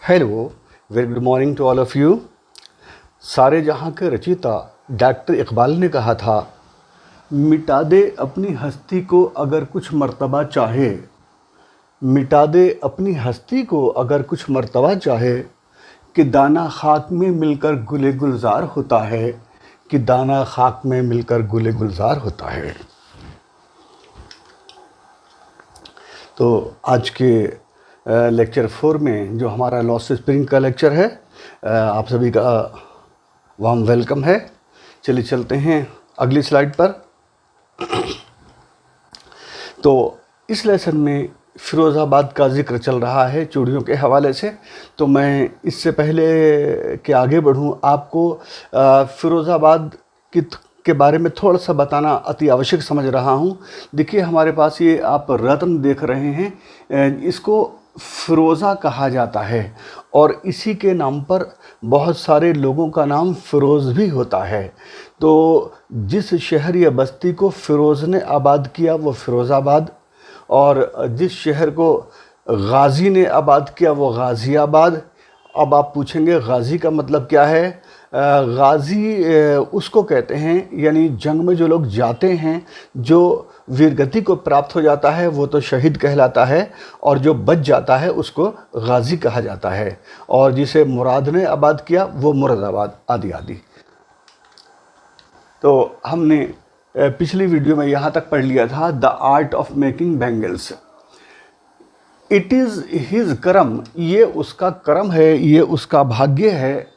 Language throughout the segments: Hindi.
Hello, very good morning to all of you. सारे जहाँ के रचयिता डॉक्टर इकबाल ने कहा था, मिटा दे अपनी हस्ती को अगर कुछ मर्तबा चाहे, मिटा दे अपनी हस्ती को अगर कुछ मर्तबा चाहे, कि दाना खाक में मिलकर गुले गुलजार होता है, कि दाना खाक में मिलकर गुले गुलजार होता है। तो आज के लेक्चर 4 में जो हमारा लॉस्ट स्प्रिंग का लेक्चर है, आप सभी का वार्म वेलकम है। चलिए चलते हैं अगली स्लाइड पर। तो इस लेसन में फ़िरोज़ाबाद का जिक्र चल रहा है चूड़ियों के हवाले से। तो मैं इससे पहले कि आगे बढ़ूं, आपको फ़िरोज़ाबाद के बारे में थोड़ा सा बताना अति आवश्यक समझ रहा हूं। देखिए, हमारे पास ये आप रत्न देख रहे हैं, इसको फ़िरोज़ा कहा जाता है और इसी के नाम पर बहुत सारे लोगों का नाम फ़िरोज़ भी होता है। तो जिस शहर या बस्ती को फ़िरोज़ ने आबाद किया वो फ़िरोज़ाबाद, और जिस शहर को गाज़ी ने आबाद किया वो गाज़ियाबाद। अब आप पूछेंगे गाज़ी का मतलब क्या है? गाज़ी उसको कहते हैं, यानी जंग में जो लोग जाते हैं, जो वीरगति को प्राप्त हो जाता है वो तो शहीद कहलाता है, और जो बच जाता है उसको गाज़ी कहा जाता है। और जिसे मुराद ने आबाद किया वो मुरादाबाद, आदि आदि। तो हमने पिछली वीडियो में यहाँ तक पढ़ लिया था, the art of making bangles. It is his करम, ये उसका करम है, ये उसका भाग्य है।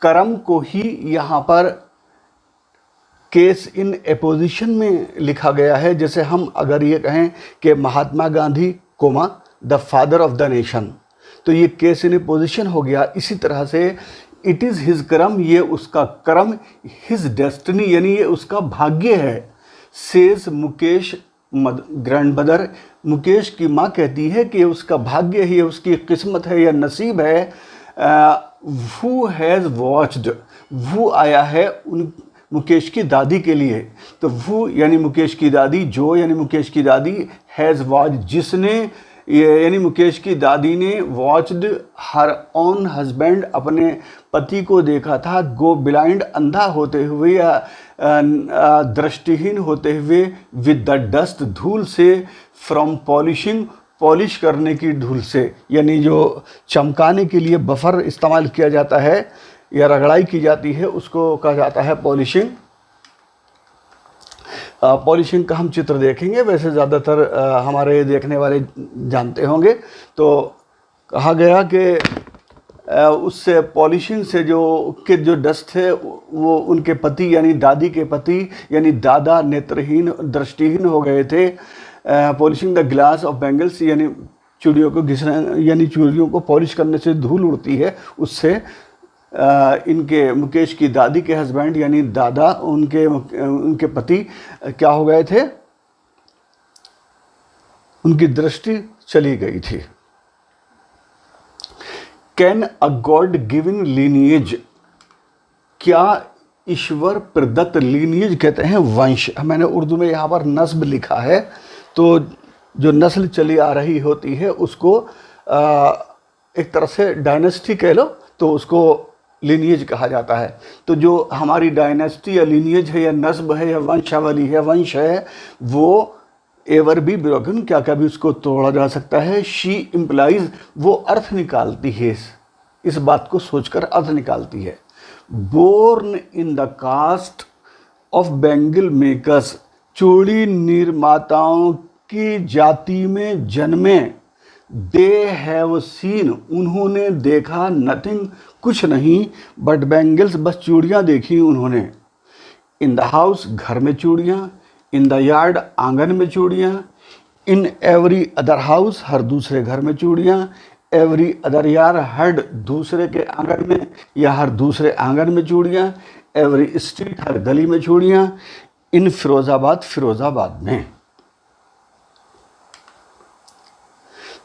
करम को ही यहाँ पर केस इन एपोजिशन में लिखा गया है। जैसे हम अगर ये कहें कि Mahatma Gandhi comma the father of the nation, तो ये केस इन एपोजिशन हो गया। इसी तरह से इट इज़ हिज करम, ये उसका करम, हिज डेस्टिनी यानी ये उसका भाग्य है। Says Mukesh grand mother, Mukesh की माँ कहती है कि उसका भाग्य है, ये उसकी किस्मत है या नसीब है। who has watched, वो आया है उन मुकेश की दादी के लिए। तो वो यानी मुकेश की दादी, जो यानी मुकेश की दादी, हैज़ वॉच जिसने, यानी मुकेश की दादी ने, वॉच्ड हर ओन हस्बैंड अपने पति को देखा था, गो ब्लाइंड अंधा होते हुए या दृष्टिहीन होते हुए, विद द डस्ट धूल से, फ्रॉम पॉलिशिंग पॉलिश करने की धूल से, यानी जो चमकाने के लिए बफर इस्तेमाल किया जाता है या रगड़ाई की जाती है उसको कहा जाता है पॉलिशिंग। पॉलिशिंग का हम चित्र देखेंगे, वैसे ज़्यादातर हमारे देखने वाले जानते होंगे। तो कहा गया कि उससे पॉलिशिंग से जो डस्ट है वो उनके पति यानी दादी के पति यानी दादा नेत्रहीन दृष्टिहीन हो गए थे। Polishing the glass of bangles, यानी चूड़ियों को घिसना, यानी चूड़ियों को पॉलिश करने से धूल उड़ती है, उससे इनके मुकेश की दादी के हस्बैंड यानी दादा, उनके पति क्या हो गए थे? उनकी दृष्टि चली गई थी। Can a God given lineage, क्या ईश्वर प्रदत्त, लीनिएज कहते हैं वंश, मैंने उर्दू में यहाँ पर नस्ब लिखा है। तो जो नस्ल चली आ रही होती है उसको एक तरह से डायनेस्टी कह लो, तो उसको लीनिएज कहा जाता है। तो जो हमारी डायनेस्टी या लीनिएज है या नस्ब है या वंशावली है, वंश है, वो एवर बी ब्रोकन, क्या कभी उसको तोड़ा जा सकता है। शी इम्प्लाइज, वो अर्थ निकालती है, इस बात को सोचकर अर्थ निकालती है। Born in the caste of bangle makers, चूड़ी निर्माताओं की जाति में जन्मे। दे हैव सीन, उन्होंने देखा, नथिंग, कुछ नहीं, बट बैंगल्स, बस चूड़ियाँ देखी उन्होंने। इन द हाउस, घर में चूड़ियाँ, इन द यार्ड, आंगन में चूड़ियाँ, इन एवरी अदर हाउस, हर दूसरे घर में चूड़ियाँ, एवरी अदर यार्ड, हर दूसरे के आंगन में या हर दूसरे आंगन में चूड़ियाँ, एवरी स्ट्रीट, हर गली में चूड़ियाँ, इन फ़िरोज़ाबाद, फ़िरोज़ाबाद में।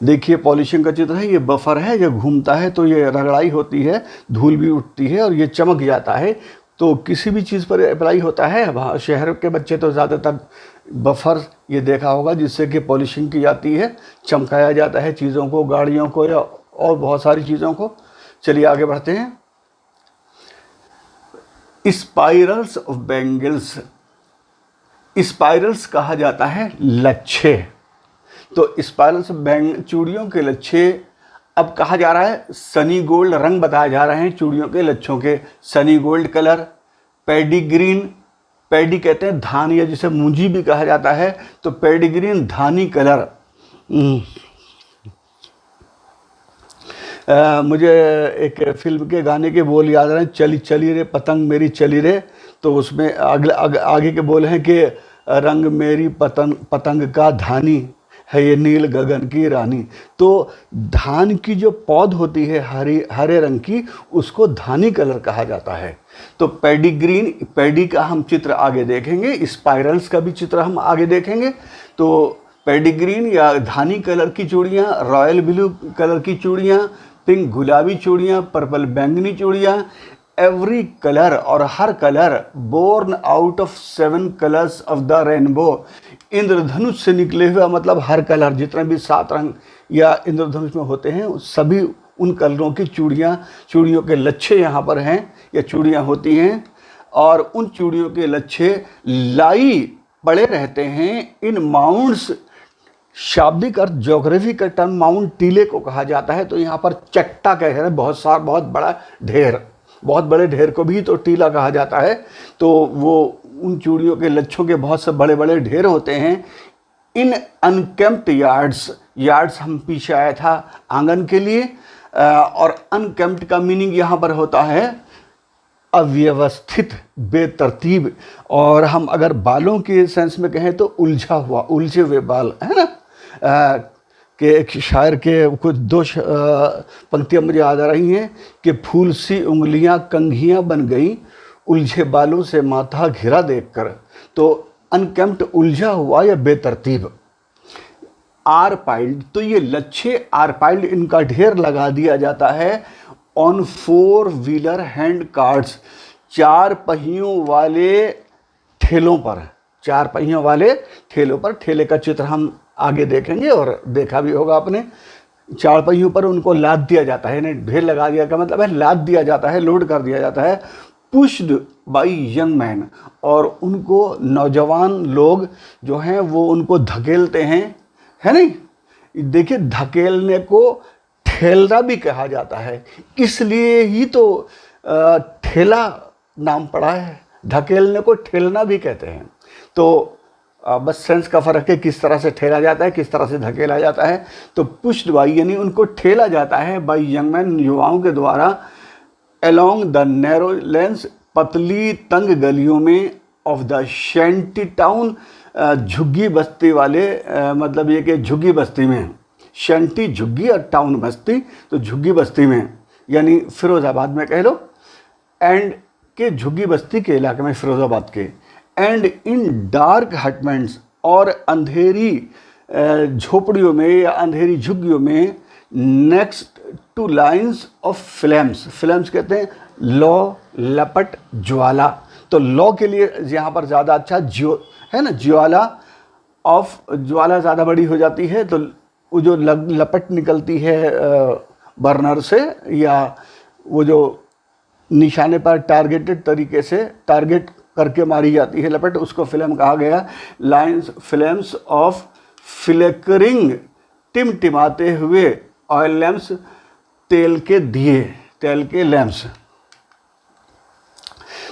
देखिए पॉलिशिंग का चित्र है, ये बफर है, ये घूमता है तो ये रगड़ाई होती है, धूल भी उठती है और ये चमक जाता है। तो किसी भी चीज़ पर अप्लाई होता है। वहाँ शहर के बच्चे तो ज़्यादातर बफर ये देखा होगा जिससे कि पॉलिशिंग की जाती है, चमकाया जाता है चीज़ों को, गाड़ियों को या और बहुत सारी चीज़ों को। चलिए आगे बढ़ते हैं। स्पाइरल्स ऑफ बैंगल्स, स्पाइरल्स कहा जाता है लच्छे। तो स्पाइरल्स चूड़ियों के लच्छे अब कहा जा रहा है, सनी गोल्ड रंग बताए जा रहे हैं चूड़ियों के लच्छों के, Sunny gold colour, paddy green, paddy कहते हैं धान या जिसे मूंजी भी कहा जाता है, तो पैडी ग्रीन धानी कलर। मुझे एक फिल्म के गाने के बोल याद आ रहे हैं, चली चली रे पतंग मेरी चली रे, तो उसमें आगे के बोल हैं कि रंग मेरी पतंग का धानी है ये नील गगन की रानी। तो धान की जो पौध होती है हरे रंग की, उसको धानी कलर कहा जाता है। तो पैडी ग्रीन, पैडी का हम चित्र आगे देखेंगे, स्पाइरल्स का भी चित्र हम आगे देखेंगे। तो पैडी ग्रीन या धानी कलर की चूड़ियाँ, रॉयल ब्लू कलर की चूड़ियाँ, पिंक गुलाबी चूड़ियाँ, पर्पल बैंगनी चूड़ियाँ, एवरी कलर और हर colour born out of 7 colours of the rainbow, इंद्रधनुष से निकले हुए, मतलब हर कलर जितने भी 7 रंग या इंद्रधनुष में होते हैं सभी उन कलरों की चूड़ियों के लच्छे यहाँ पर हैं या चूड़ियाँ होती हैं। और उन चूड़ियों के लच्छे लाई पड़े रहते हैं इन माउंट्स, शाब्दिक अर्थ ज्योग्राफी का टर्म माउंट टीले को कहा जाता है। तो यहाँ पर चट्टा कह रहे हैं, बहुत बड़ा ढेर, बहुत बड़े ढेर को भी तो टीला कहा जाता है। तो वो उन चूड़ियों के लच्छों के बहुत से बड़े बड़े ढेर होते हैं। इन अनकेम्प्ड यार्ड्स हम पीछे आया था आंगन के लिए, और अनकेम्प्ड का मीनिंग यहाँ पर होता है अव्यवस्थित, बेतरतीब, और हम अगर बालों के सेंस में कहें तो उलझा हुआ, उलझे हुए बाल, है ना। कि एक शायर के कुछ 2 पंक्तियाँ मुझे याद आ रही हैं कि फूल सी उंगलियां कंघियां बन गई, उलझे बालों से माथा घिरा देखकर। तो अनकेम्प्ड, उलझा हुआ या बेतरतीब। आर पाइल्ड, तो ये लच्छे आर पाइल्ड, इनका ढेर लगा दिया जाता है ऑन 4 व्हीलर हैंड कार्ट्स, 4 पहियों वाले ठेलों पर, 4 पहियों वाले ठेलों पर। ठेले का चित्र हम आगे देखेंगे और देखा भी होगा आपने। 4 पहियों पर उनको लाद दिया जाता है, यानी ढेर लगा दिया का मतलब है लाद दिया जाता है, लोड कर दिया जाता है। पुश्ड बाई यंग मैन, और उनको नौजवान लोग जो हैं वो उनको धकेलते हैं, है नहीं। देखिए धकेलने को ठेलना भी कहा जाता है, इसलिए ही तो ठेला नाम पड़ा है, धकेलने को ठेलना भी कहते हैं। तो बस सेंस का फ़र्क है, किस तरह से ठेला जाता है, किस तरह से धकेला जाता है। तो पुश्ड बाई यानी उनको ठेला जाता है बाई यंग मैन, युवाओं के द्वारा, अलोंग द नैरो लेंस, पतली तंग गलियों में, ऑफ द शेंटी टाउन, झुग्गी बस्ती वाले, मतलब ये कि झुग्गी बस्ती में, शेंटी झुग्गी और टाउन बस्ती, तो झुग्गी बस्ती में यानी फिरोज़ाबाद में कह लो, एंड के झुग्गी बस्ती के इलाके में, फिरोज़ाबाद के। एंड इन डार्क हटमेंट्स, और अंधेरी झोपड़ियों में या अंधेरी झुग्गियों में, next two lines of flames, flames कहते हैं लौ, लपट, ज्वाला। तो लौ के लिए यहाँ पर ज़्यादा अच्छा है ना, ज्वाला ऑफ, ज्वाला ज़्यादा बड़ी हो जाती है, तो वो जो लपट निकलती है बर्नर से, या वो जो निशाने पर टारगेटेड तरीके से टारगेट करके मारी जाती है लपट, उसको फ्लेम कहा गया। लाइन्स, फ्लेम्स ऑफ फ्लिकरिंग, टिमटिमाते हुए, ऑयल लैम्प्स, तेल के दिए, तेल के लैम्प्स।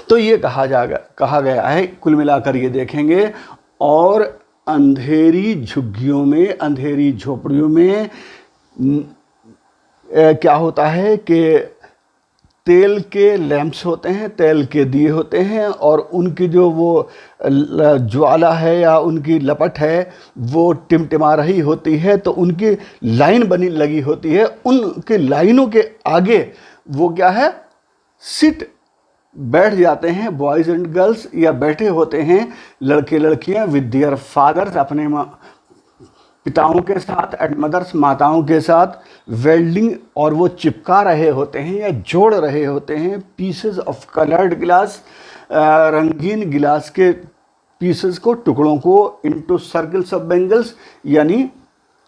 तो ये कहा गया है, कुल मिलाकर ये देखेंगे। और अंधेरी झुग्गियों में, अंधेरी झोपड़ियों में क्या होता है कि तेल के लैंप्स होते हैं, तेल के दिए होते हैं, और उनकी जो वो ज्वाला है या उनकी लपट है वो टिमटिमा रही होती है, तो उनकी लाइन बनी लगी होती है। उनकी लाइनों के आगे वो क्या है, सिट, बैठ जाते हैं बॉयज़ एंड गर्ल्स, या बैठे होते हैं लड़के लड़कियां विद देयर फादर्स, अपने पिताओं के साथ, एट मदर्स, माताओं के साथ वेल्डिंग, और वो चिपका रहे होते हैं या जोड़ रहे होते हैं पीसेस ऑफ कलर्ड ग्लास, रंगीन गिलास के पीसेस को, टुकड़ों को, इनटू सर्कल्स ऑफ बैंगल्स, यानी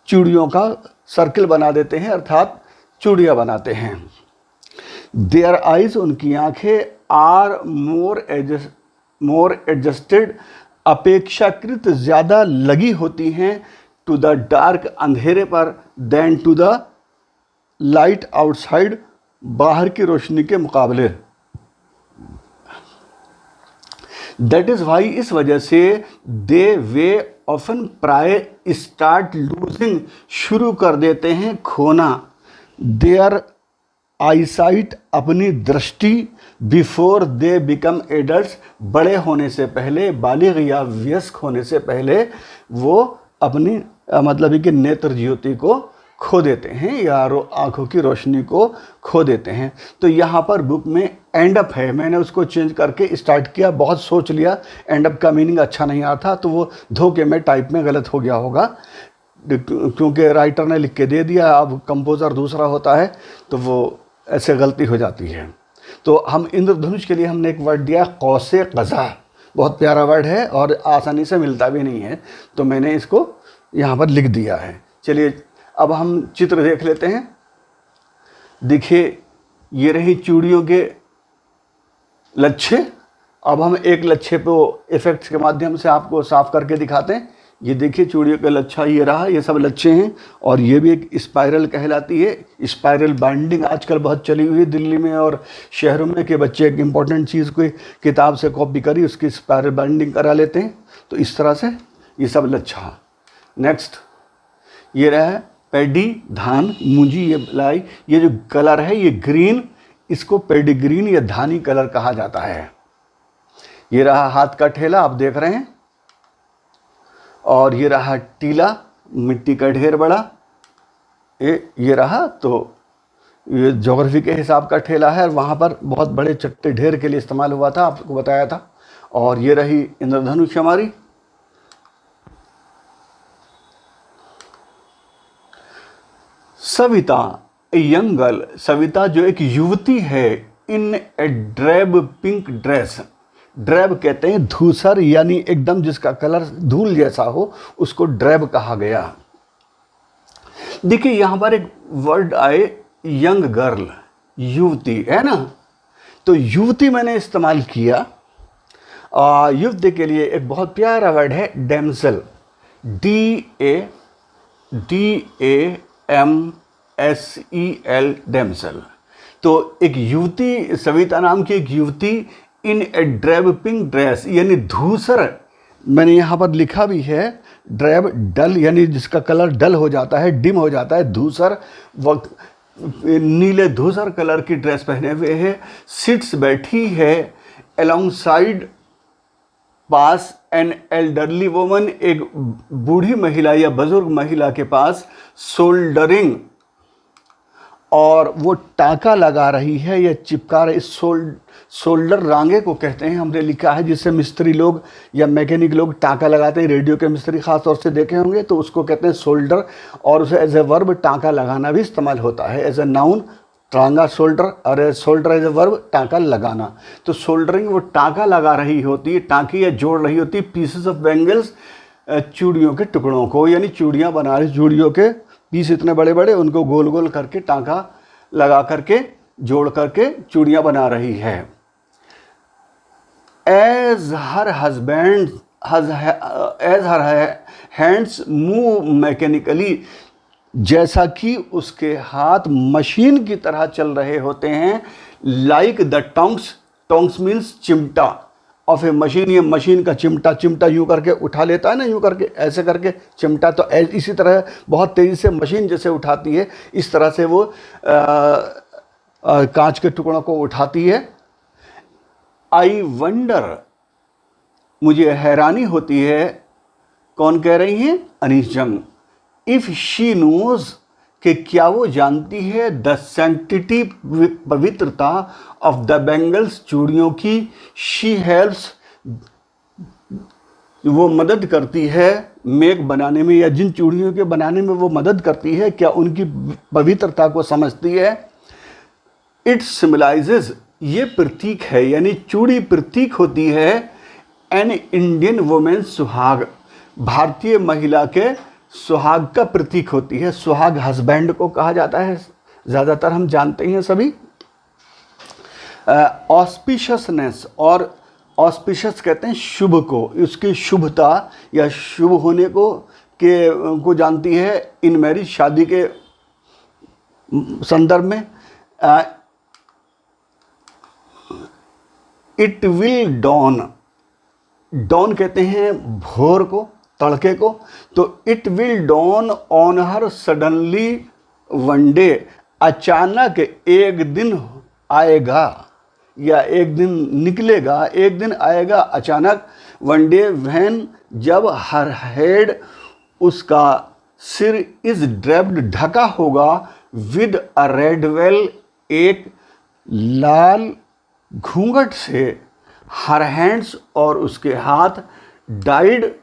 चूड़ियों का सर्किल बना देते हैं, अर्थात चूड़ियाँ बनाते हैं। देयर आइज, उनकी आंखें, आर मोर एडजस्टेड, अपेक्षाकृत ज़्यादा लगी होती हैं, टू द डार्क, अंधेरे पर, then to the light outside, बाहर की रोशनी के मुकाबले। दैट इज़ वाई, इस वजह से, दे वे ऑफन प्राय स्टार्ट लूजिंग, शुरू कर देते हैं खोना, देयर आईसाइट, अपनी दृष्टि, बिफोर दे बिकम एडल्ट्स, बड़े होने से पहले, बालिग या वयस्क होने से पहले वो अपनी मतलब है कि नेत्र ज्योति को खो देते हैं या आंखों की रोशनी को खो देते हैं। तो यहाँ पर बुक में एंड अप है, मैंने उसको चेंज करके स्टार्ट किया, बहुत सोच लिया, एंड अप का मीनिंग अच्छा नहीं आता तो वो धोखे में टाइप में गलत हो गया होगा, क्योंकि राइटर ने लिख के दे दिया, अब कंपोज़र दूसरा होता है तो वो ऐसे गलती हो जाती है। तो हम इंद्रधनुष के लिए हमने एक वर्ड दिया कौसे क़ज़ा, बहुत प्यारा वर्ड है और आसानी से मिलता भी नहीं है, तो मैंने इसको यहाँ पर लिख दिया है। चलिए अब हम चित्र देख लेते हैं। देखिए ये रही चूड़ियों के लच्छे। अब हम एक लच्छे को इफ़ेक्ट्स के माध्यम से आपको साफ करके दिखाते हैं। ये देखिए चूड़ियों का लच्छा ये रहा, ये सब लच्छे हैं, और ये भी एक स्पाइरल कहलाती है। स्पाइरल बाइंडिंग आजकल बहुत चली हुई है दिल्ली में और शहरों में, कि बच्चे एक इम्पॉर्टेंट चीज़ को किताब से कॉपी करी उसकी स्पाइरल बाइंडिंग करा लेते हैं। तो इस तरह से ये सब लच्छा। नेक्स्ट ये रहा पैडी, धान, मूंजी, ये लाई, ये जो कलर है ये ग्रीन, इसको पैडी ग्रीन या धानी कलर कहा जाता है। ये रहा हाथ का ठेला, आप देख रहे हैं, और ये रहा टीला, मिट्टी का ढेर बड़ा, ये रहा। तो ये ज्योग्राफी के हिसाब का ठेला है, वहाँ पर बहुत बड़े चट्टे ढेर के लिए इस्तेमाल हुआ था, आपको बताया था। और ये रही इंद्रधनुष हमारी। सविता, यंग गर्ल, सविता जो एक युवती है, इन ए ड्रेब पिंक ड्रेस, ड्रेब कहते हैं धूसर, यानी एकदम जिसका कलर धूल जैसा हो उसको ड्रेब कहा गया। देखिए यहां पर एक वर्ड आए यंग गर्ल, युवती, है ना, तो युवती मैंने इस्तेमाल किया। युवती के लिए एक बहुत प्यारा वर्ड है डैमसेल, DAMSEL, डैमसेल। तो एक युवती, सविता नाम की एक युवती, इन ए ड्रेब पिंक ड्रेस, यानी धूसर, मैंने यहाँ पर लिखा भी है ड्रेब, डल, यानी जिसका कलर डल हो जाता है, डिम हो जाता है, धूसर, वक्त नीले धूसर कलर की ड्रेस पहने हुए है, सिट्स, बैठी है, along side, pass, an elderly woman, एक बूढ़ी महिला या बुजुर्ग महिला के पास, सोल्डरिंग, और वो टाँका लगा रही है या चिपका रही। सोल्डर रांगे को कहते हैं, हमने लिखा है, जिससे मिस्त्री लोग या मैकेनिक लोग टाँका लगाते हैं, रेडियो के मिस्त्री खास तौर से देखे होंगे, तो उसको कहते हैं सोल्डर। और उसे एज ए वर्ब टाँका लगाना भी इस्तेमाल होता है, एज ए नाउन टांगा सोल्डर, और सोल्डर एज ए वर्ब टाँका लगाना। तो सोल्डरिंग, वो टाँका लगा रही होती है, टाँकी या जोड़ रही होती है पीसेस ऑफ बैंगल्स, चूड़ियों के टुकड़ों को, यानी चूड़ियाँ बना रही, चूड़ियों के पीस इतने बड़े बड़े, उनको गोल गोल करके टाँका लगा करके जोड़ करके चूड़ियाँ बना रही है। As her hands move mechanically, जैसा कि उसके हाथ मशीन की तरह चल रहे होते हैं, like the tongs, tongs means चिमटा ऑफ ए मशीन, ये मशीन का चिमटा, चिमटा यूँ करके उठा लेता है ना, यूँ करके ऐसे करके चिमटा, तो इसी तरह बहुत तेज़ी से मशीन जैसे उठाती है, इस तरह से वो कांच के टुकड़ों को उठाती है। आई वंडर, मुझे हैरानी होती है, कौन कह रही हैं, अनीस जंग, इफ़ शी नोज, कि क्या वो जानती है, द सैंक्टिटी, पवित्रता, ऑफ द बैंगल्स, चूड़ियों की, शी हेल्प्स, वो मदद करती है, मेघ बनाने में या जिन चूड़ियों के बनाने में वो मदद करती है, क्या उनकी पवित्रता को समझती है? इट सिम्बलाइजेज, ये प्रतीक है, यानी चूड़ी प्रतीक होती है एन इंडियन वुमेन सुहाग, भारतीय महिला के सुहाग का प्रतीक होती है। सुहाग हस्बैंड को कहा जाता है, ज़्यादातर हम जानते हैं सभी। ऑस्पिशियसनेस, और ऑस्पिशियस कहते हैं शुभ को, उसकी शुभता या शुभ होने को जानती है इन मैरिज, शादी के संदर्भ में। इट विल डॉन, डॉन कहते हैं भोर को, तड़के को, तो it will dawn on her suddenly one day, अचानक एक दिन आएगा या एक दिन निकलेगा, एक दिन आएगा अचानक। वन डे व्हेन, जब हर हेड, उसका सिर, इज ड्रेप्ड, ढका होगा, विद अ रेड वेल, एक लाल घूंघट से, हर हैंड्स, और उसके हाथ, डाइड,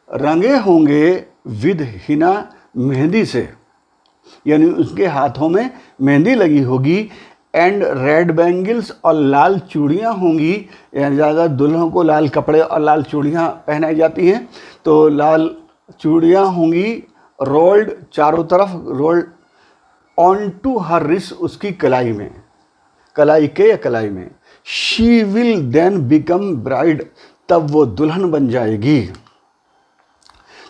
रंगे होंगे, विद हिना, मेहंदी से, यानी उसके हाथों में मेहंदी लगी होगी, एंड रेड बैंगल्स, और लाल चूड़ियाँ होंगी, यानी ज़्यादा दुल्हनों को लाल कपड़े और लाल चूड़ियाँ पहनाई जाती हैं, तो लाल चूड़ियाँ होंगी, रोल्ड, चारों तरफ rolled, on to her wrist, उसकी कलाई में, कलाई के या कलाई में। She will then become bride, तब वो दुल्हन बन जाएगी।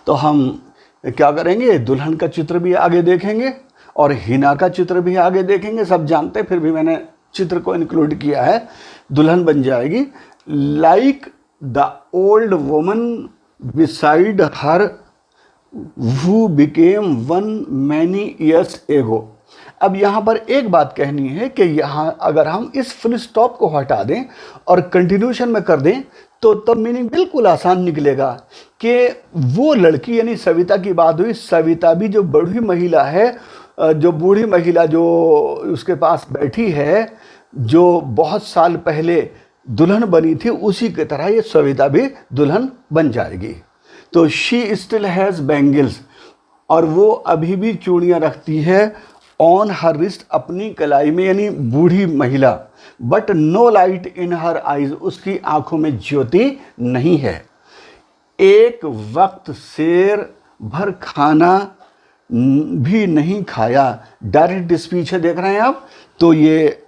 तो हम क्या करेंगे, दुल्हन का चित्र भी आगे देखेंगे और हिना का चित्र भी आगे देखेंगे, सब जानते हैं, फिर भी मैंने चित्र को इंक्लूड किया है। दुल्हन बन जाएगी, like the old woman beside her who became one many years ago। अब यहाँ पर एक बात कहनी है कि यहाँ अगर हम इस फुल स्टॉप को हटा दें और कंटिन्यूशन में कर दें तो तब मीनिंग बिल्कुल आसान निकलेगा कि वो लड़की, यानी सविता की बात हुई, सविता भी जो बूढ़ी महिला है, जो बूढ़ी महिला जो उसके पास बैठी है, जो बहुत साल पहले दुल्हन बनी थी, उसी की तरह ये सविता भी दुल्हन बन जाएगी। तो शी स्टिल हैज़ बैंगल्स, और वो अभी भी चूड़ियाँ रखती है, ऑन हर रिस्ट, अपनी कलाई में, यानी बूढ़ी महिला, but no light in her eyes, उसकी आंखों में ज्योति नहीं है। एक वक्त शेर भर खाना भी नहीं खाया, डायरेक्ट स्पीच है, देख रहे हैं आप, तो ये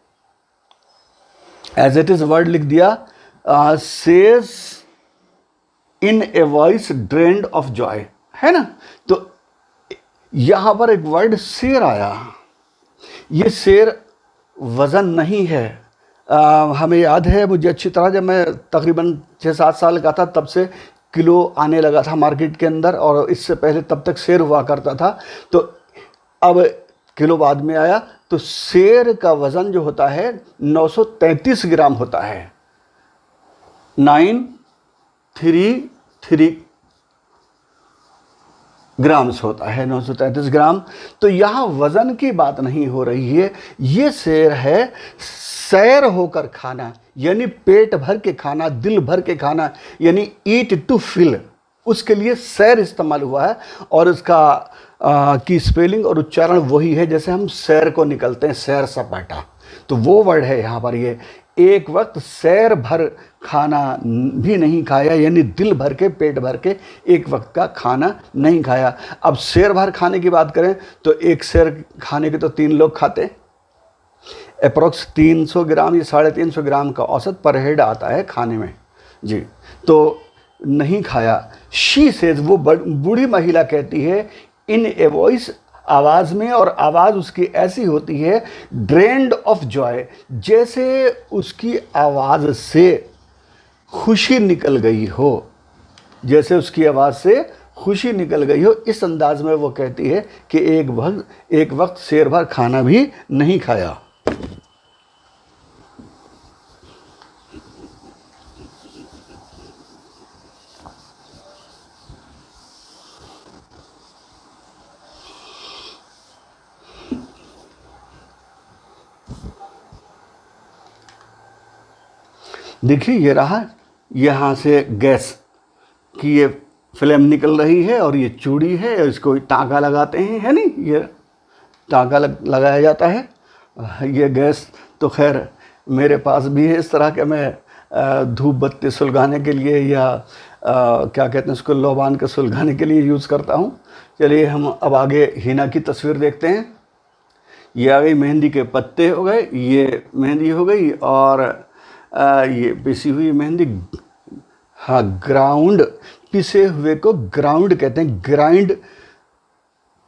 एज इट इज वर्ड लिख दिया, says in a voice drained of Joy, है ना। तो यहां पर एक वर्ड शेर आया, ये शेर वजन नहीं है। हमें याद है, मुझे अच्छी तरह, जब मैं तकरीबन 6-7 साल का था तब से किलो आने लगा था मार्केट के अंदर, और इससे पहले तब तक शेर हुआ करता था, तो अब किलो बाद में आया। तो शेर का वज़न जो होता है 933 ग्राम होता है, 933 ग्राम्स होता है, 933 ग्राम। तो यहाँ वज़न की बात नहीं हो रही है, ये शेर है सैर होकर खाना, यानी पेट भर के खाना, दिल भर के खाना, यानी ईट टू फिल, उसके लिए सैर इस्तेमाल हुआ है। और इसका की स्पेलिंग और उच्चारण वही है जैसे हम सैर को निकलते हैं, सैर सपाटा, तो वो वर्ड है यहाँ पर। ये एक वक्त सैर भर खाना भी नहीं खाया, यानी दिल भर के, पेट भर के एक वक्त का खाना नहीं खाया। अब शेर भर खाने की बात करें तो एक शेर खाने के तो 3 लोग खाते, अप्रोक्स 300 ग्राम या 350 ग्राम का औसत पर हेड आता है खाने में जी, तो नहीं खाया। शी सेज, वो बूढ़ी महिला कहती है, इन ए वॉइस, आवाज़ में, और आवाज़ उसकी ऐसी होती है ड्रेन्ड ऑफ जॉय, जैसे उसकी आवाज़ से खुशी निकल गई हो, जैसे उसकी आवाज़ से खुशी निकल गई हो, इस अंदाज में वो कहती है कि एक वक्त शेर भर खाना भी नहीं खाया। देखिए ये रहा, यहाँ से गैस कि ये फ्लेम निकल रही है और ये चूड़ी है, इसको टाँका लगाते हैं, है नहीं, ये टाँका लगाया जाता है। ये गैस तो खैर मेरे पास भी है इस तरह के, मैं धूप बत्ती सुलगाने के लिए या क्या कहते हैं उसको, लोबान के सुलगाने के लिए यूज़ करता हूँ। चलिए हम अब आगे हिना की तस्वीर देखते हैं। ये आ गई मेहंदी के पत्ते हो गए, ये मेहंदी हो गई, और ये पिसी हुई मेहंदी। हाँ, ग्राउंड, पिसे हुए को ग्राउंड कहते हैं। ग्राइंड,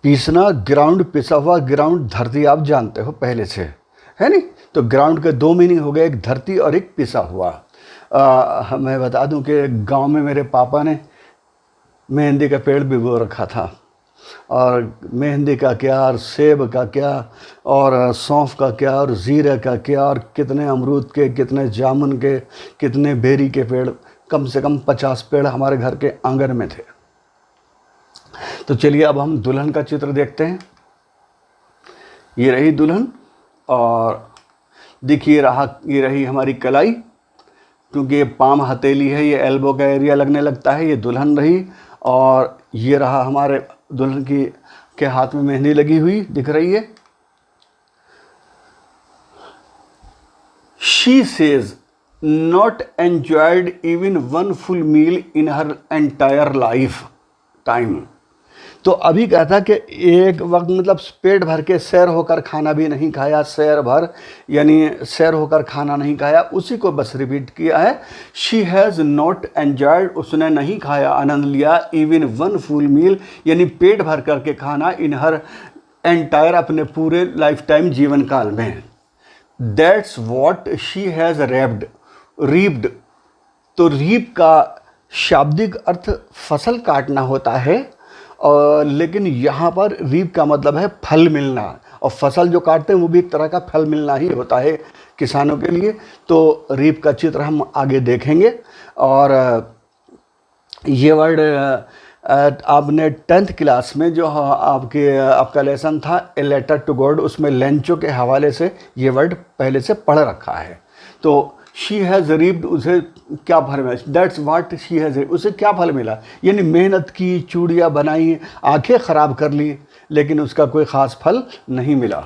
पीसना, ग्राउंड, पिसा हुआ। ग्राउंड धरती आप जानते हो पहले से, है नहीं। तो ग्राउंड के दो मीनिंग हो गए, एक धरती और एक पिसा हुआ। मैं बता दूं कि गांव में मेरे पापा ने मेहंदी का पेड़ भिगो रखा था, और मेहंदी का क्या, और सेब का क्या, और सौंफ का क्या, और ज़ीरे का क्या, और कितने अमरूद के, कितने जामुन के, कितने बेरी के पेड़, कम से कम 50 पेड़ हमारे घर के आंगन में थे। तो चलिए अब हम दुल्हन का चित्र देखते हैं। ये रही दुल्हन, और देखिए ये रही हमारी कलाई, क्योंकि ये पाम हथेली है, ये एल्बो का एरिया लगने लगता है। ये दुल्हन रही, और ये रहा हमारे दुल्हन के हाथ में मेहंदी लगी हुई दिख रही है। She says not enjoyed even one full meal in her entire lifetime. तो अभी कहता कि एक वक्त मतलब पेट भर के सैर होकर खाना भी नहीं खाया, सैर भर यानी सैर होकर खाना नहीं खाया, उसी को बस रिपीट किया है। शी हैज़ नॉट एंजॉयड, उसने नहीं खाया, आनंद लिया, इवन वन फुल मील यानी पेट भर करके खाना, इन हर एंटायर, अपने पूरे लाइफ टाइम जीवन काल में। That's what she has reaped. तो रीप का शाब्दिक अर्थ फसल काटना होता है, लेकिन यहाँ पर रीप का मतलब है फल मिलना, और फसल जो काटते हैं वो भी एक तरह का फल मिलना ही होता है किसानों के लिए। तो रीप का चित्र हम आगे देखेंगे। और ये वर्ड आपने 10th क्लास में जो आपका लेसन था ए लेटर टू गॉड, उसमें लेंचो के हवाले से ये वर्ड पहले से पढ़ रखा है। तो शी हैज़ रीप्ड, उसे क्या फल मिला, दैट्स वाट शी हैज़, उसे क्या फल मिला, यानी मेहनत की, चूड़ियाँ बनाई, आंखें ख़राब कर ली, लेकिन उसका कोई ख़ास फल नहीं मिला।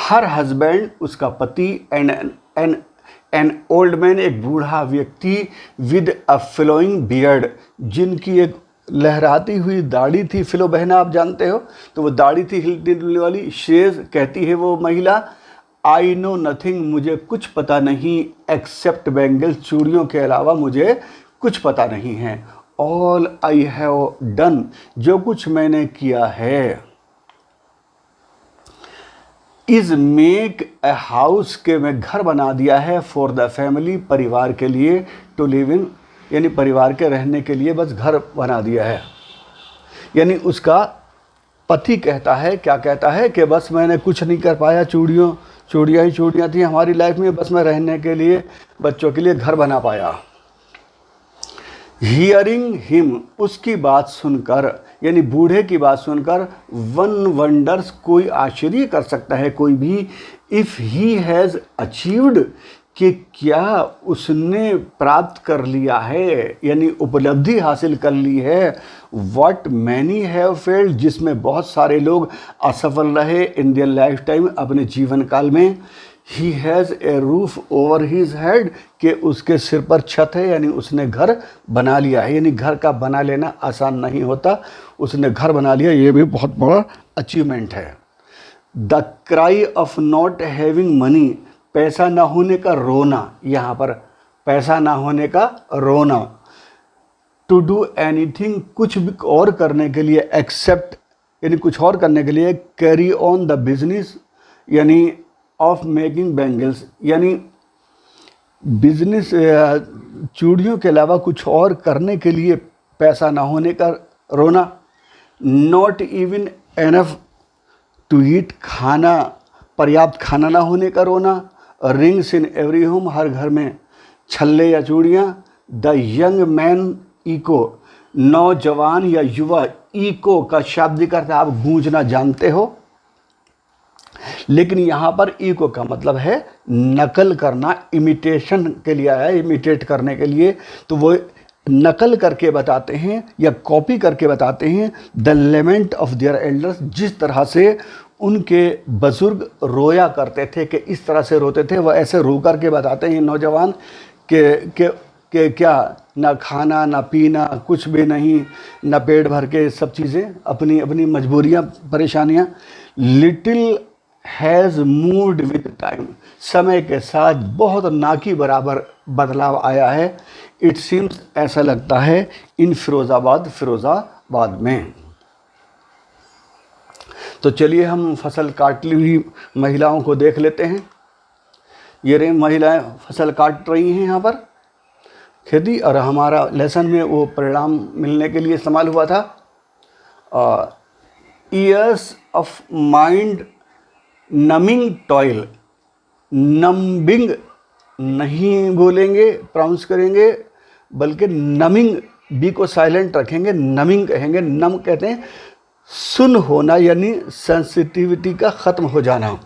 हर हस्बैंड, उसका पति, एन ओल्ड मैन, एक बूढ़ा व्यक्ति, विद अ फ्लोइंग बियर्ड, जिनकी एक लहराती हुई दाढ़ी थी। फिलो बहना आप जानते हो, तो वो दाढ़ी थी हिलती डुलने वाली। शेज, कहती है वो महिला, आई नो नथिंग, मुझे कुछ पता नहीं, एक्सेप्ट बैंगल्स, चूड़ियों के अलावा मुझे कुछ पता नहीं है। ऑल आई हैव डन, जो कुछ मैंने किया है, इज मेक ए हाउस, के मैं घर बना दिया है, फॉर द फैमिली, परिवार के लिए, टू लिव इन यानी परिवार के रहने के लिए बस घर बना दिया है। यानी उसका पति कहता है, क्या कहता है कि बस मैंने कुछ नहीं कर पाया, चूड़ियाँ ही चूड़ियाँ थी हमारी लाइफ में, बस मैं रहने के लिए, बच्चों के लिए घर बना पाया। हियरिंग हिम, उसकी बात सुनकर, यानी बूढ़े की बात सुनकर, वन वंडर्स, कोई आश्चर्य कर सकता है कोई भी, इफ़ ही हैज़ अचीव्ड, कि क्या उसने प्राप्त कर लिया है, यानी उपलब्धि हासिल कर ली है, व्हाट मैनी हैव फेल्ड, जिसमें बहुत सारे लोग असफल रहे, इन देयर लाइफ टाइम, अपने जीवन काल में। He has a roof over his head, कि उसके सिर पर छत है, यानी उसने घर बना लिया है। यानी घर का बना लेना आसान नहीं होता, उसने घर बना लिया, ये भी बहुत बड़ा अचीवमेंट है। The cry of not having money, पैसा ना होने का रोना, यहाँ पर पैसा ना होने का रोना। टू डू एनीथिंग, कुछ भी और करने के लिए, एक्सेप्ट यानी कुछ और करने के लिए, कैरी ऑन द बिजनेस यानी ऑफ मेकिंग बैंगल्स, यानी बिजनेस चूड़ियों के अलावा कुछ और करने के लिए पैसा ना होने का रोना। Not even enough to eat, खाना पर्याप्त खाना ना होने का रोना। रिंग्स इन एवरी होम, हर घर में छल्ले या चूड़ियाँ। द यंग मैन इको, नौजवान या युवा, इको का शाब्दिक अर्थ आप गूंजना जानते हो, लेकिन यहाँ पर इको का मतलब है नकल करना, इमिटेशन के लिए आया है, इमिटेट करने के लिए। तो वो नकल करके बताते हैं या कॉपी करके बताते हैं the lament of their elders, जिस तरह से उनके बुजुर्ग रोया करते थे कि इस तरह से रोते थे, वह ऐसे रो करके बताते हैं नौजवान कि क्या ना खाना ना पीना कुछ भी नहीं, ना पेट भर के सब चीज़ें, अपनी अपनी मजबूरियाँ परेशानियाँ। Little has moved with time, समय के साथ बहुत ना की बराबर बदलाव आया है। इट सीम्स, ऐसा लगता है, इन फिरोज़ाबाद में। तो चलिए हम फसल काटती हुई महिलाओं को देख लेते हैं। ये रही महिलाएं फसल काट रही हैं यहाँ पर खेती, और हमारा लेसन में वो परिणाम मिलने के लिए इस्तेमाल हुआ था। Years of mind numbing toil, numbing नहीं बोलेंगे, प्राउंस करेंगे, बल्कि नमिंग, बी को साइलेंट रखेंगे, नमिंग कहेंगे। नम कहते हैं सुन होना, यानी सेंसिटिविटी का ख़त्म हो जाना,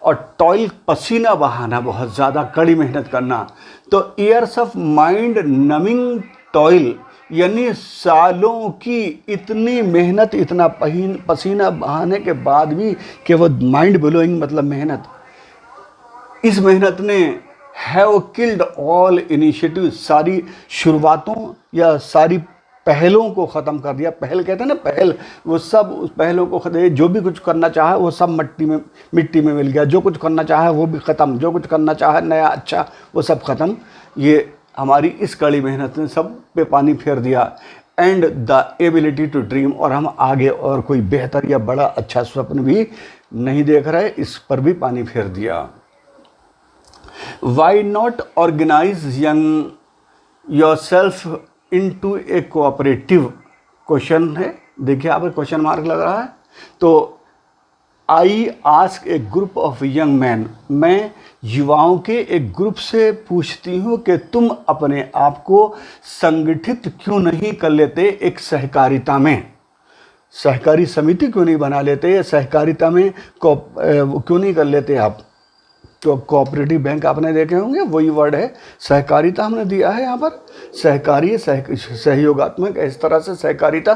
और टॉयल पसीना बहाना, बहुत ज़्यादा कड़ी मेहनत करना। तो years of mind numbing toil यानी सालों की इतनी मेहनत, इतना पसीना बहाने के बाद भी कि वो माइंड ब्लोइंग मतलब मेहनत, इस मेहनत ने हैव किल्ड ऑल इनिशिएटिव, सारी शुरुआतों या सारी पहलों को ख़त्म कर दिया। पहल कहते हैं ना, पहल, वो सब उस पहलों को ख़त्म, जो भी कुछ करना चाहा वो सब मिट्टी में मिल गया। जो कुछ करना चाहा वो भी ख़त्म, जो कुछ करना चाहा नया अच्छा वो सब ख़त्म। ये हमारी इस कड़ी मेहनत ने सब पे पानी फेर दिया। And the ability to dream, और हम आगे और कोई बेहतर या बड़ा अच्छा स्वप्न भी नहीं देख रहे, इस पर भी पानी फेर दिया। Why not organise young yourself into a cooperative, question है, देखिए आप क्वेश्चन मार्क लग रहा है। तो I ask a group of young man, मैं युवाओं के एक ग्रुप से पूछती हूँ कि तुम अपने आप को संगठित क्यों नहीं कर लेते एक सहकारिता में, सहकारी समिति क्यों नहीं बना लेते, सहकारिता में क्यों नहीं कर लेते आप। तो कोऑपरेटिव बैंक आपने देखे होंगे, वही वर्ड है, सहकारिता हमने दिया है यहाँ पर, सहकारी सहयोगात्मक, इस तरह से सहकारिता।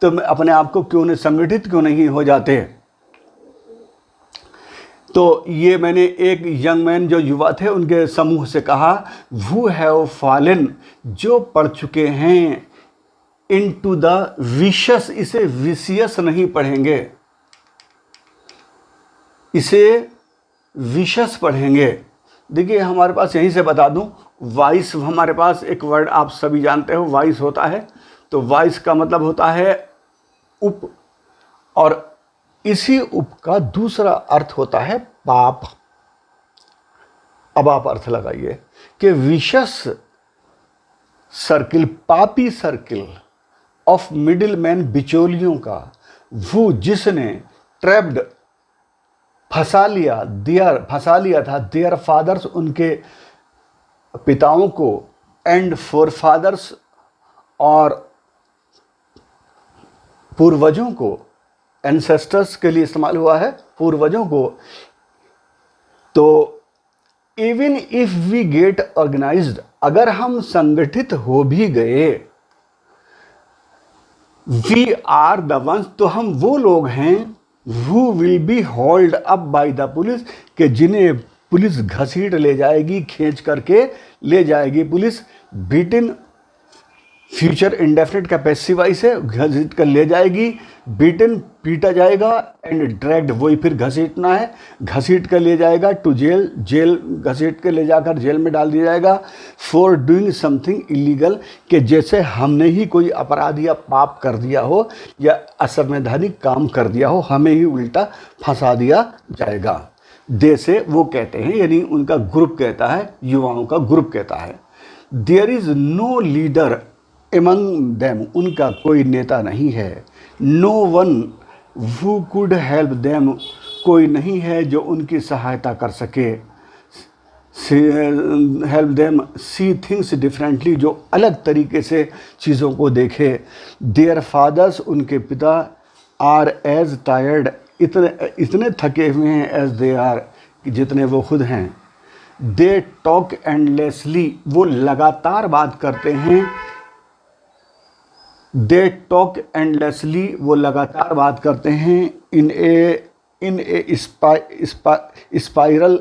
तो अपने आप को क्यों नहीं संगठित क्यों नहीं हो जाते। तो ये मैंने एक यंग मैन जो युवा थे उनके समूह से कहा, who have fallen, जो पढ़ चुके हैं, into the vicious, इसे विशियस नहीं पढ़ेंगे, इसे विशस पढ़ेंगे। देखिए हमारे पास, यहीं से बता दूं, वाइस, हमारे पास एक वर्ड आप सभी जानते हो, वाइस होता है। तो वाइस का मतलब होता है उप, और इसी उप का दूसरा अर्थ होता है पाप। अब आप अर्थ लगाइए कि विशस सर्किल, पापी सर्किल ऑफ मिडिल मैन, बिचौलियों का, वो जिसने ट्रैप्ड, फंसा लिया था देयर फादर्स, उनके पिताओं को, एंड फोर फादर्स, और पूर्वजों को, एंसेस्टर्स के लिए इस्तेमाल हुआ है, पूर्वजों को। तो even if we get organised, अगर हम संगठित हो भी गए, वी आर द वंस, तो हम वो लोग हैं who will be hauled up by the police, कि जिन्हें पुलिस घसीट ले जाएगी, खींच करके ले जाएगी पुलिस। बीटन, फ्यूचर इंडेफिनिट का पैसिव वॉइस है, घसीट कर ले जाएगी, बीटन पीटा जाएगा, एंड ड्रैग्ड, वही फिर घसीटना है, घसीट कर ले जाएगा, टू जेल, जेल घसीट कर ले जाकर जेल में डाल दिया जाएगा। फॉर डूइंग समथिंग इलीगल, कि जैसे हमने ही कोई अपराध या पाप कर दिया हो या असंवैधानिक काम कर दिया हो, हमें ही उल्टा फंसा दिया जाएगा। दे से वो कहते हैं, यानी उनका ग्रुप कहता है, युवाओं का ग्रुप कहता है। There is no leader among them, उनका कोई नेता नहीं है। No one who could help them, कोई नहीं है जो उनकी सहायता कर सके। Help them see things differently, जो अलग तरीके से चीज़ों को देखे। देयर फादर्स, उनके पिता, आर एज टायर्ड, इतने थके हुए हैं, एज दे आर, जितने वो खुद हैं। दे टॉक एंडलेसली, वो लगातार बात करते हैं, दे टॉक एंडलेसली, वो लगातार बात करते हैं। इन ए स्पाइरल,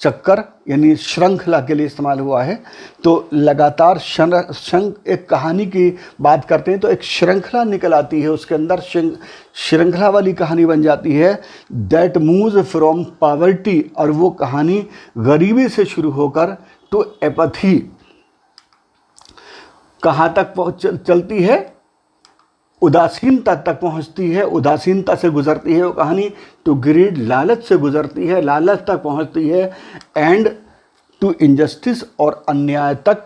चक्कर यानी श्रृंखला के लिए इस्तेमाल हुआ है। तो लगातार एक कहानी की बात करते हैं तो एक श्रृंखला निकल आती है, उसके अंदर श्रृंखला वाली कहानी बन जाती है। दैट मूव्स फ्रॉम पॉवर्टी, और वो कहानी गरीबी से शुरू होकर टू एपैथी, कहाँ तक चलती है? उदासीनता तक पहुंचती है, उदासीनता से गुजरती है वो कहानी। टू ग्रीड, लालच से गुजरती है, लालच तक पहुंचती है। एंड टू इनजस्टिस, और अन्याय तक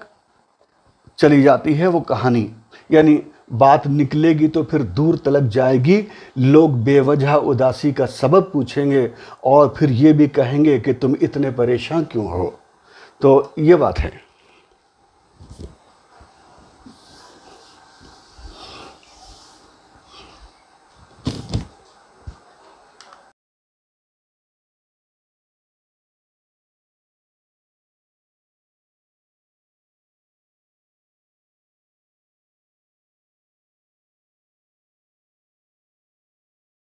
चली जाती है वो कहानी। यानी बात निकलेगी तो फिर दूर तलक जाएगी, लोग बेवजह उदासी का सबब पूछेंगे और फिर ये भी कहेंगे कि तुम इतने परेशान क्यों हो। तो ये बात है।